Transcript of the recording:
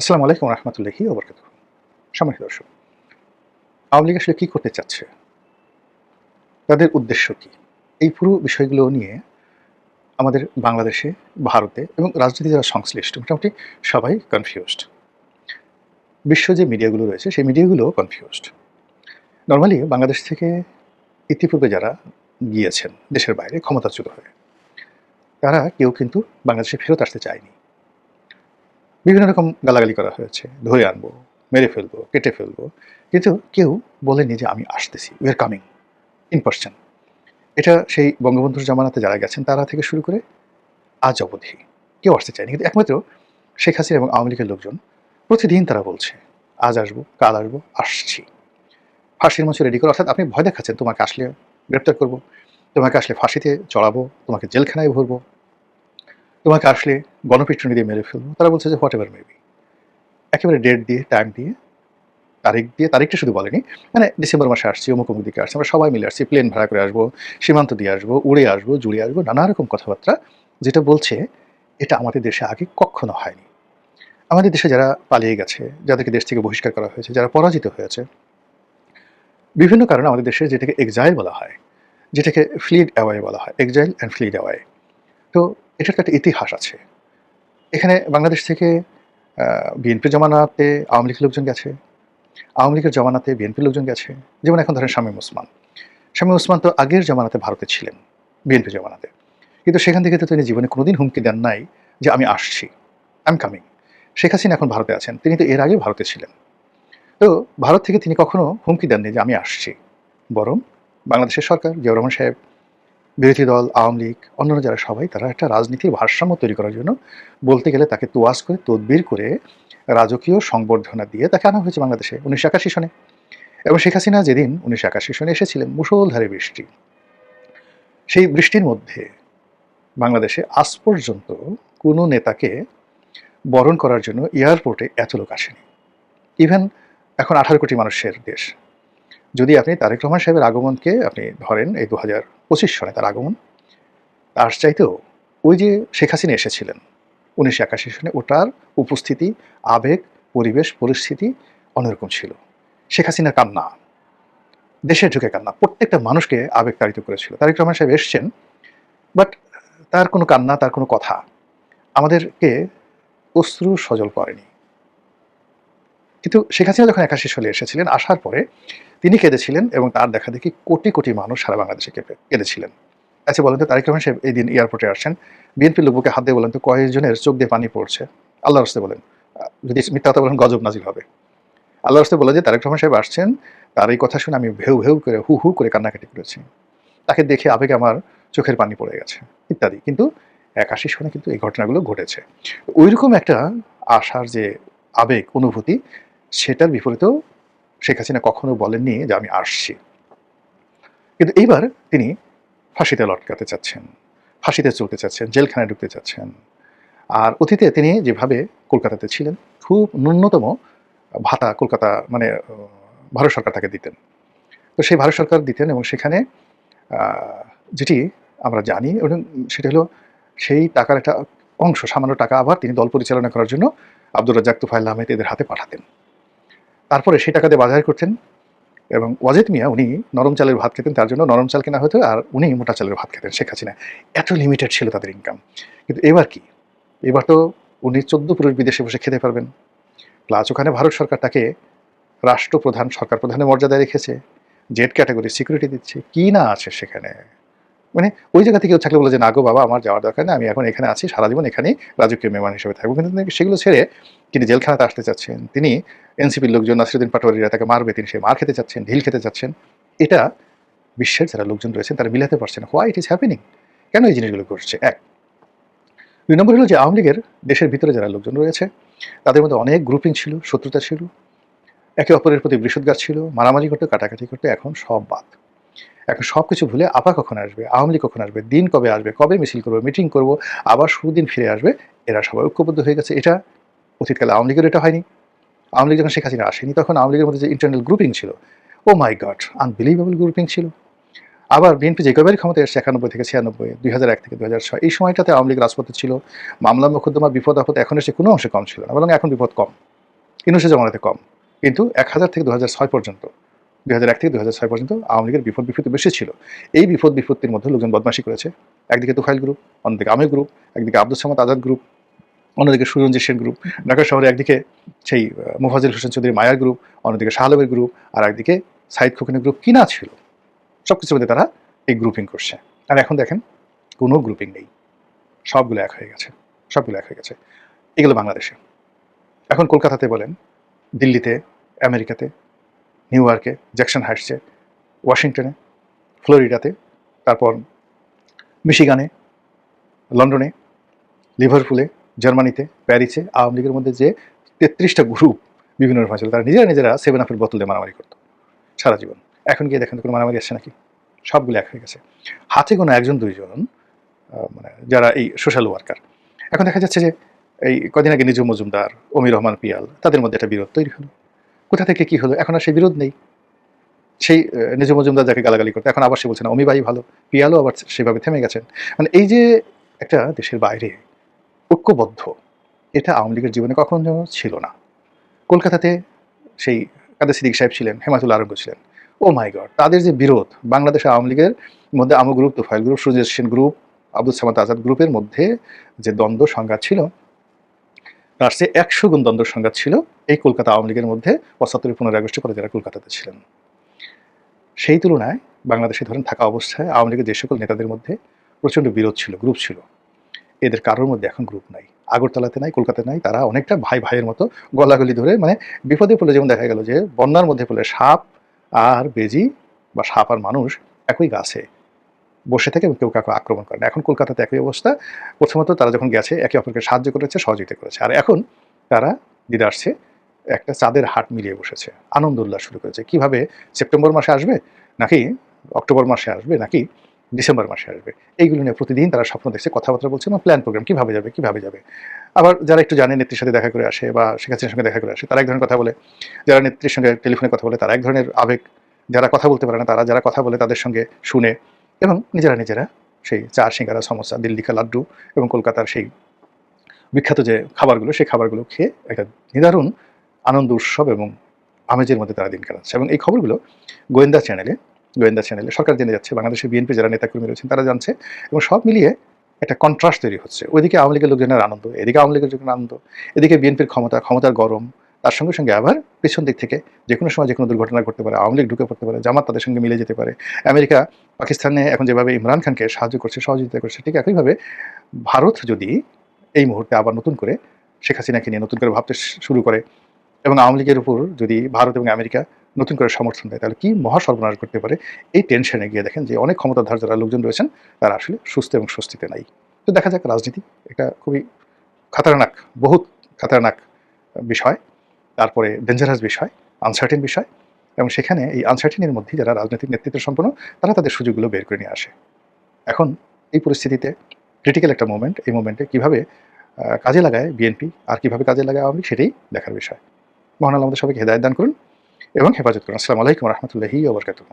আসসালামু আলাইকুম রহমতুল্লাহি ওয়া বারাকাতুহু। সম্মানিত দর্শক, আওয়ামী লীগ আসলে কি করতে চাচ্ছে? তাদের উদ্দেশ্য কি? এই পুরো বিষয়গুলো নিয়ে আমাদের বাংলাদেশে, ভারতে এবং রাজনীতি যারা সংশ্লিষ্ট মোটামুটি সবাই কনফিউজড। বিশ্ব যে মিডিয়াগুলো রয়েছে সেই মিডিয়াগুলোও কনফিউজড। নরমালি বাংলাদেশ থেকে ইতিপূর্বে যারা গিয়েছেন দেশের বাইরে ক্ষমতাচ্যুত হয়ে, তারা কেউ কিন্তু বাংলাদেশে ফেরত আসতে চায়নি। বিভিন্ন রকম গালাগালি করা হয়েছে, ধরে আনবো, মেরে ফেলবো, কেটে ফেলবো। কিন্তু কেউ বলেনি যে আমি আসতেছি, we are coming in person. এটা সেই বঙ্গবন্ধুর জামানাতে যারা গেছেন তারা থেকে শুরু করে আজ অবধি কেউ আসতে চায়নি। কিন্তু একমাত্র শেখ হাসিনা এবং আওয়ামী লীগের লোকজন প্রতিদিন তারা বলছে, আজ আসবো, কাল আসবো, আসছি। ফাঁসির মঞ্চ রেডি করো, অর্থাৎ আপনি ভয় দেখাচ্ছেন তোমাকে আসলে গ্রেপ্তার করবো, তোমাকে আসলে ফাঁসিতে চড়াবো, তোমাকে জেলখানায় ভরবো, তোমাকে আসলে গণপিটুনি দিয়ে মেরে ফেলবো। তারা বলছে যে হোয়াট এভার মেবি, একেবারে ডেট দিয়ে, টাইম দিয়ে, তারিখ দিয়ে, তারিখটা শুধু বলেনি, মানে ডিসেম্বর মাসে আসছি, অমুক অমুক দিকে আসছি, আমরা সবাই মিলে আসছি, প্লেন ভাড়া করে আসবো, সীমান্ত দিয়ে আসবো, উড়ে আসবো, জুড়ে আসবো, নানা রকম কথাবার্তা যেটা বলছে এটা আমাদের দেশে আগে কখনো হয়নি। আমাদের দেশে যারা পালিয়ে গেছে, যাদেরকে দেশ থেকে বহিষ্কার করা হয়েছে, যারা পরাজিত হয়েছে, বিভিন্ন কারণে আমাদের দেশে যেটাকে এক্সাইল বলা হয়, যেটাকে ফ্লিড অ্যাওয়ে বলা হয়, এক্সাইল অ্যান্ড ফ্লিড অ্যাওয়ে। তো এটার তো একটা ইতিহাস আছে। এখানে বাংলাদেশ থেকে বিএনপির জমানাতে আওয়ামী লীগের লোকজন গেছে, আওয়ামী লীগের জমানাতে বিএনপির লোকজন গেছে। যেমন এখন ধরেন শামীম ওসমান। শামীম ওসমান তো আগের জমানাতে ভারতে ছিলেন, বিএনপি জমানাতে। কিন্তু সেখান থেকে তো তিনি জীবনে কোনোদিন হুমকি দেন নাই যে আমি আসছি, I am coming. Sheikh Hasina এখন ভারতে আছেন, তিনি তো এর আগে ভারতে ছিলেন। তো ভারত থেকে তিনি কখনো হুমকি দেননি যে আমি আসছি। বরং বাংলাদেশের সরকার, জিয়াউর রহমান সাহেব, বিরোধী দল, আওয়ামী লীগ, অন্যান্য যারা সবাই তারা একটা রাজনীতির ভারসাম্য তৈরি করার জন্য বলতে গেলে তাকে তোয়াজ করে তদবির করে রাজকীয় সংবর্ধনা দিয়ে তাকে আনা হয়েছে বাংলাদেশে 1981 সনে। এবং শেখ হাসিনা যেদিন 1981 সনে এসেছিলেন, মুষলধারে বৃষ্টি, সেই বৃষ্টির মধ্যে বাংলাদেশে আজ পর্যন্ত কোনো নেতাকে বরণ করার জন্য এয়ারপোর্টে এত লোক আসেনি। ইভেন এখন 18 কোটি মানুষের দেশ, যদি আপনি তারেক রহমান সাহেবের আগমনকে আপনি ধরেন, এই 2025 সনে তার আগমন, তার চাইতেও ওই যে শেখ হাসিনা এসেছিলেন 1981 সনে, ওটার উপস্থিতি, আবেগ, পরিবেশ, পরিস্থিতি অন্যরকম ছিল। শেখ হাসিনার কান্না, দেশে ঢুকে কান্না প্রত্যেকটা মানুষকে আবেগতাড়িত করেছিল। তারেক রহমান সাহেব এসছেন, বাট তার কোনো কান্না, তার কোনো কথা আমাদেরকে অশ্রু সজল করেনি। কিন্তু শেখ হাসিনা যখন 81 সালে এসেছিলেন, আসার পরে তিনি কেঁদেছিলেন এবং তার দেখা দেখি কোটি কোটি মানুষ সারা বাংলাদেশে কেঁদেছিলেন। আচ্ছা বলেন তো, তারেক রহমান সাহেব এই দিন এয়ারপোর্টে আসছেন, বিএনপির লোক বুকে হাত দিয়ে বলেন তো কয়েকজনের চোখ দিয়ে পানি পড়ছে? আল্লাহর রাস্তে বলেন, যদি মিথ্যা কথা বলেন গজব নাজিল হবে। আল্লাহর রাস্তে বলে যে তারেক রহমান সাহেব আসছেন, তার এই কথা শুনে আমি ভেউ ভেউ করে হু হু করে কান্নাকাটি করেছি, তাকে দেখে আবেগে আমার চোখের পানি পড়ে গেছে ইত্যাদি। কিন্তু 81 সনে কিন্তু এই ঘটনাগুলো ঘটেছে। ওইরকম একটা আশার যে আবেগ, অনুভূতি, সেটার বিপরীতেও শেখ হাসিনা কখনো বলেননি যে আমি আসছি। কিন্তু এইবার তিনি ফাঁসিতে লটকাতে চাচ্ছেন, ফাঁসিতে চলতে চাচ্ছেন, জেলখানায় ঢুকতে চাচ্ছেন। আর অতীতে তিনি যেভাবে কলকাতাতে ছিলেন, খুব ন্যূনতম ভাতা কলকাতা মানে ভারত সরকার তাকে দিতেন। তো সেই ভারত সরকার দিতেন এবং সেখানে যেটি আমরা জানি এবং সেটা হলো সেই টাকার একটা অংশ, সামান্য টাকা আবার তিনি দল পরিচালনা করার জন্য আব্দুর রাজ্জাক, তুফাইল আহমেদ এদের হাতে পাঠাতেন। তারপরে সেই টাকা দিয়ে বাজার করতেন এবং ওয়াজেদ মিয়া উনি নরম চালের ভাত খেতেন, তার জন্য নরম চাল কেনা হতো, আর উনি মোটা চালের ভাত খেতেন শেখ হাসিনা। এত লিমিটেড ছিল তাদের ইনকাম। কিন্তু এবার কি? এবার তো উনি 14 পুরুষ বিদেশে বসে খেতে পারবেন। প্লাস ওখানে ভারত সরকার তাকে রাষ্ট্রপ্রধান, সরকার প্রধানের মর্যাদায় রেখেছে, জেড ক্যাটাগরি সিকিউরিটি দিচ্ছে। কি না আছে সেখানে? মানে ওই জায়গা থেকে কেউ থাকলে বলে যে না গো বাবা, আমার যাওয়ার দরকার নেই, আমি এখন এখানে আছি, সারা জীবন এখানেই রাজকীয় মেহমান হিসেবে থাকবো। কিন্তু সেগুলো ছেড়ে তিনি জেলখানাতে আসতে চাচ্ছেন, তিনি এনসিপির লোকজন নাসিরুদ্দিন পাটোয়ারিরা তাকে মারবে, তিনি সেই মার খেতে চাচ্ছেন, ঢিল খেতে চাচ্ছেন। এটা বিশ্বের যারা লোকজন রয়েছেন তারা মিলাতে পারছে না। হোয়াই ইট ইজ হ্যাপেনিং, কেন এই জিনিসগুলো ঘটছে? এক। 2 নম্বর হলো যে আওয়ামী লীগের দেশের ভিতরে যারা লোকজন রয়েছে তাদের মধ্যে অনেক গ্রুপিং ছিল, শত্রুতা ছিল, একে অপরের প্রতি বৃষদগার ছিল, মারামারি করতে, কাটাকাটি করতে। এখন সব বাদ। এখন সব কিছু ভুলে আপা কখন আসবে, আওয়ামী লীগ কখন আসবে, দিন কবে আসবে, কবে মিছিল করবো, মিটিং করবো, আবার সুদিন ফিরে আসবে, এরা সবাই ঐক্যবদ্ধ হয়ে গেছে। এটা অতীতকালে আওয়ামী লীগের এটা হয়নি। আওয়ামী লীগ যখন শেখ হাসিনা আসেনি তখন আওয়ামী লীগের মধ্যে যে ইন্টারনাল গ্রুপিং ছিল, ও মাই গড, আনবিলিভেবল গ্রুপিং ছিল। আবার বিএনপি যে কয়বারই ক্ষমতায় এসেছে, 91 থেকে 96, 2001 থেকে 2006, এই সময়টাতে আওয়ামী লীগ রাজপথে ছিল, মামলা মোকদ্দমা, বিপদ আপদ এখনের সে কোনো অংশে কম ছিল না, বরং এখন বিপদ কম। ইউনূসের জমানাতে কম, কিন্তু ১০০০ থেকে ২০০৬ পর্যন্ত, ২০০১ থেকে ২০০৬ পর্যন্ত আওয়ামী লীগের বিপদ বিপত্তি বেশি ছিল। এই বিপদ বিপত্তির মধ্যে লোকজন বদমাশি করেছে। একদিকে তোফায়েল গ্রুপ, অন্যদিকে আমির গ্রুপ, একদিকে আব্দুস সামাদ আজাদ গ্রুপ, অন্যদিকে সুরঞ্জিত সেন গ্রুপ, ঢাকা শহরে একদিকে সেই মোফাজ্জল হোসেন চৌধুরী মায়ার গ্রুপ, অন্যদিকে শাহ আলমের গ্রুপ, আর একদিকে সাইদ খোকনের গ্রুপ কিনা ছিল। সব কিছুর মধ্যে তারা এই গ্রুপিং করছে। আর এখন দেখেন কোনো গ্রুপিং নেই, সবগুলো এক হয়ে গেছে, সবগুলো এক হয়ে গেছে। এগুলো বাংলাদেশে। এখন কলকাতাতে বলেন, দিল্লিতে, আমেরিকাতে, নিউ ইয়র্কে, জ্যাকসন হাইটসে, ওয়াশিংটনে, ফ্লোরিডাতে, তারপর মিশিগানে, লন্ডনে, লিভারপুলে, জার্মানিতে, প্যারিসে আওয়ামী লীগের মধ্যে যে ৩৩টা গ্রুপ বিভিন্ন রকম ছিল, তারা নিজেরা 7 আপের বোতল দিয়ে মারামারি করতো সারা জীবন। এখন গিয়ে দেখেন কোনো মারামারি আসছে নাকি? সবগুলো এক হয়ে গেছে। হাতে কোনো একজন দুইজন মানে যারা এই সোশ্যাল ওয়ার্কার। এখন দেখা যাচ্ছে যে এই কদিন আগে নিজু মজুমদার, অমির রহমান পিয়াল, তাদের মধ্যে একটা বিরোধ তৈরি হলো। কোথা থেকে কি হলো? এখন আর সেই বিরোধ নেই। সেই নিজু মজুমদার যাকে গালাগালি করতো, এখন আবার সে বলছে না অমি ভাই ভালো, পিয়ালও আবার সেভাবে থেমে গেছেন। মানে এই যে একটা দেশের বাইরে ঐক্যবদ্ধ, এটা আওয়ামী লীগের জীবনে কখনো যেন ছিল না। কলকাতাতে সেই কাদের সিদ্দিক সাহেব ছিলেন, হেমায়তুল্লাহ আরঙ্গ ছিলেন। ও মাই গড, তাদের যে বিরোধ, বাংলাদেশে আওয়ামী লীগের মধ্যে Amu group, Tofail group, Surjit Sen group, Abdul Samad Azad গ্রুপের মধ্যে যে দ্বন্দ্ব সংঘাত ছিল, তার চেয়ে ১০০ গুণ দ্বন্দ্ব সংঘাত ছিল এই কলকাতা আওয়ামী লীগের মধ্যে ৭৫ 15 আগস্টের পরে যারা কলকাতাতে ছিলেন। সেই তুলনায় বাংলাদেশে ধরেন থাকা অবস্থায় আওয়ামী লীগের যে সকল নেতাদের মধ্যে প্রচণ্ড বিরোধ ছিল, গ্রুপ ছিল, এদের কারোর মধ্যে এখন গ্রুপ নাই। আগরতলাতে নাই, কলকাতাতে নাই, তারা অনেকটা ভাই ভাইয়ের মতো গলাগলি ধরে, মানে বিপদে পড়লে যেমন দেখা গেল যে বন্যার মধ্যে পড়লে সাপ আর বেজি বা সাপ আর মানুষ একই গাছে বসে থেকে কেউ কাউকে আক্রমণ করে না। এখন কলকাতাতে একই অবস্থা। প্রথমত তারা যখন গেছে একে অপরকে সাহায্য করেছে, সহযোগিতা করেছে, আর এখন তারা দিদা আসছে একটা চাঁদের হাট মিলিয়ে বসেছে, আনন্দ উল্লাস শুরু করেছে। কিভাবে সেপ্টেম্বর মাসে আসবে, নাকি অক্টোবর মাসে আসবে, নাকি ডিসেম্বর মাসে আসবে, এইগুলো নিয়ে প্রতিদিন তারা স্বপ্ন দেখছে, কথাবার্তা বলছে এবং প্ল্যান প্রোগ্রাম কীভাবে যাবে কীভাবে যাবে। আবার যারা একটু জানে নেত্রীর সাথে দেখা করে আসে বা শেখ হাসিনার সঙ্গে দেখা করে আসে, তারা এক ধরনের কথা বলে, যারা নেত্রীর সঙ্গে টেলিফোনে কথা বলে তারা এক ধরনের আবেগ, যারা কথা বলতে পারে না তারা যারা কথা বলে তাদের সঙ্গে শুনে, এবং নিজেরা সেই চা, সিঙ্গারা, সমোসা, দিল্লি কা লাড্ডু এবং কলকাতার সেই বিখ্যাত যে খাবারগুলো, সেই খাবারগুলো খেয়ে একটা নিদারুণ আনন্দ উৎসব এবং আমেজের মধ্যে তারা দিন কাটাচ্ছে। এবং এই খবরগুলো গোয়েন্দা চ্যানেলে সরকার জেনে যাচ্ছে, বাংলাদেশের বিএনপি যারা নেতাকর্মী রয়েছেন তারা জানছে, এবং সব মিলিয়ে একটা কন্ট্রাস্ট তৈরি হচ্ছে। ওইদিকে আওয়ামী লীগের লোকজনের আনন্দ, এদিকে আওয়ামী লীগের লোকজনের আনন্দ, এদিকে বিএনপির ক্ষমতার গরম, তার সঙ্গে সঙ্গে আবার পেছন দিক থেকে যে কোনো সময় যে কোনো দুর্ঘটনা ঘটতে পারে, আওয়ামী লীগ ঢুকে পড়তে পারে, জামাত তাদের সঙ্গে মিলে যেতে পারে। আমেরিকা পাকিস্তানে এখন যেভাবে ইমরান খানকে সাহায্য করছে, সহযোগিতা করছে, ঠিক একইভাবে ভারত যদি এই মুহূর্তে আবার নতুন করে শেখ হাসিনাকে নিয়ে নতুন করে ভাবতে শুরু করে এবং আওয়ামী লীগের উপর যদি ভারত এবং আমেরিকা নতুন করে সমর্থন দেয়, তাহলে কি মহা সর্বনাশ করতে পারে। এই টেনশনে গিয়ে দেখেন যে অনেক ক্ষমতাধর যারা লোকজন রয়েছেন তারা আসলে সুস্থ এবং স্বস্তিতে নাই। তো দেখা যাক, রাজনীতি এটা খুবই খাতারনাক, বহুত খাতারনাক বিষয়, তারপরে ডেঞ্জারাস বিষয়, আনসার্টেন বিষয়, এবং সেখানে এই আনসার্টেনের মধ্যে যারা রাজনৈতিক নেতৃত্ব সম্পন্ন তারা তাদের সুযোগগুলো বের করে নিয়ে আসে। এখন এই পরিস্থিতিতে ক্রিটিক্যাল একটা মোমেন্ট, এই মোমেন্টে কীভাবে কাজে লাগায় বিএনপি আর কীভাবে কাজে লাগায় আওয়ামী লীগ, সেটাই দেখার বিষয়। মহান আল্লাহ আমাদের সবাইকে হেদায়েত দান করুন এবং হেফাজত করুন। আসসালামু আলাইকুম ওয়া রাহমাতুল্লাহি ওয়া বারাকাতুহু।